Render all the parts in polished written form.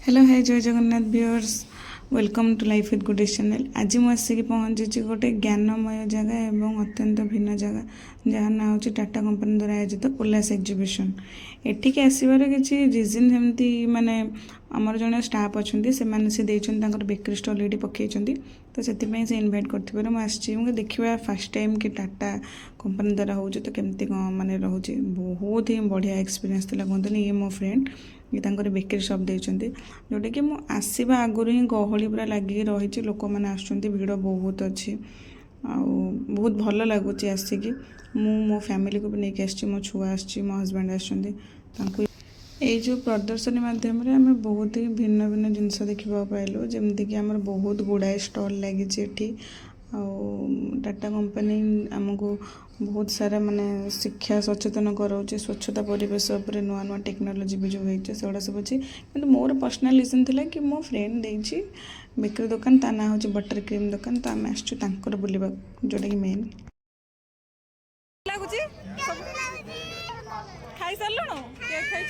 Hello hi जय Jagannath viewers welcome to life with good channel. आज मुझे पहुंची गोटे ज्ञानमय जगह एवं अत्यंत भिन्न जगह जहाँ ना हूँ टाटा कंपनी द्वारा आयोजित उल्लास एग्जिबिशन। एठिक आसबार किसी रिजन सेमती माने आमर जड़े स्टाफ अच्छा से बेकरी स्टल ये पकई तो से इनभाइट कर मुझे देखा फास्ट टाइम कि टाटा कंपनी द्वारा हो तो केमती कौन माने रोचे बहुत ही बढ़िया एक्सपीरियंस था कहते ये मो फ्रेंड ये बेकरी शॉप देते जोटा कि आसवा आगुरी ही गहली पूरा लगे रही लोक मैंने आसुँच भिड़ बहुत अच्छी बहुत भल लगुच आसिक मो फैमिली को भी नहीं आसी मो छुआ आसी मो हजबैंड आसुँच ये जो प्रदर्शनी मध्यम आम बहुत ही भिन्न भिन्न जिनस देखा पाइलु जमीक आम बहुत गुड़ाए स्टल लगी टाटा कंपनी आमको बहुत सारा माने शिक्षा सचेतन कराऊे स्वच्छता परिवेश पर नुआ नुआ टेक्नोलोजी भी जो होती से सब अच्छी कि मोर पर्सनल रिजन था कि मो फ्रेंड देती बेकरी दुकान ता ना हूँ बटर क्रीम दुकान तो आम आसर बुलवा जोटा कि मेन खाई सारू केक खाई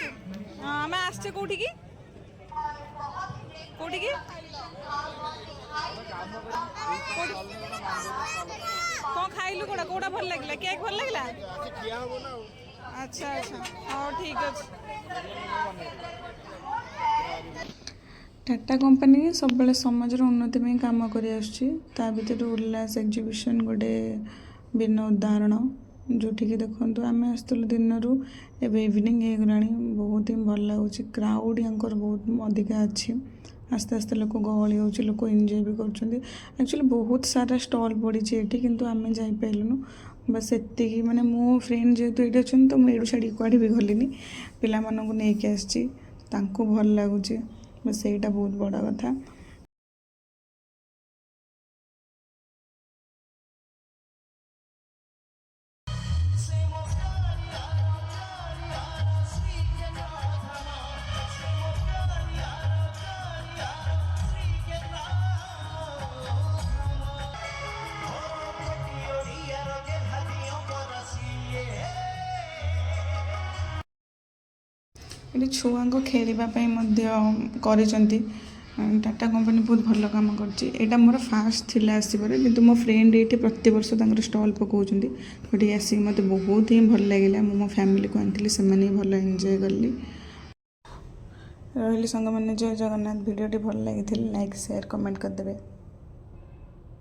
आम आसचे कौटी की कौन खाइलु कोड़ा कोड़ा भल लगे केक भल लगे अच्छा अच्छा हाँ ठीक अच्छे। टाटा कंपनी सब समाज उन्नति में काम कर भर उल्लास एग्जिबिशन गोटे भिन्न उदाहरण जोटिक देखो आम आसलु दिन एवं इवनिंग हो गला बहुत ही भल लगुच क्राउड यहाँ बहुत अधिका अच्छी आस्ते आस्ते लोक गहली हो लोक एंजॉय भी कर बहुत सारा स्टॉल पड़ी ये किंतु आम जापलुनु बस एति माने मो फ्रेंड जेहेतु ये अच्छा तो मुझे छाड़ी कड़े भी गलिनी पिला नहीं आसी भल लगुच बस यहीटा बहुत बड़ा कथा। ये छुआ को खेलवाई टाटा कंपनी बहुत भल कम कर मोर फास्ट थी आसबार कि मो फ्रेंड ये प्रति वर्ष स्टल पकाउंट गोटे आसिक मत बहुत ही भल लगे मो फैमिली को आनी से भल एंजॉय कली रही सांग मैंने जय जगन्नाथ वीडियो भल लगी लाइक शेयर कमेंट करदे।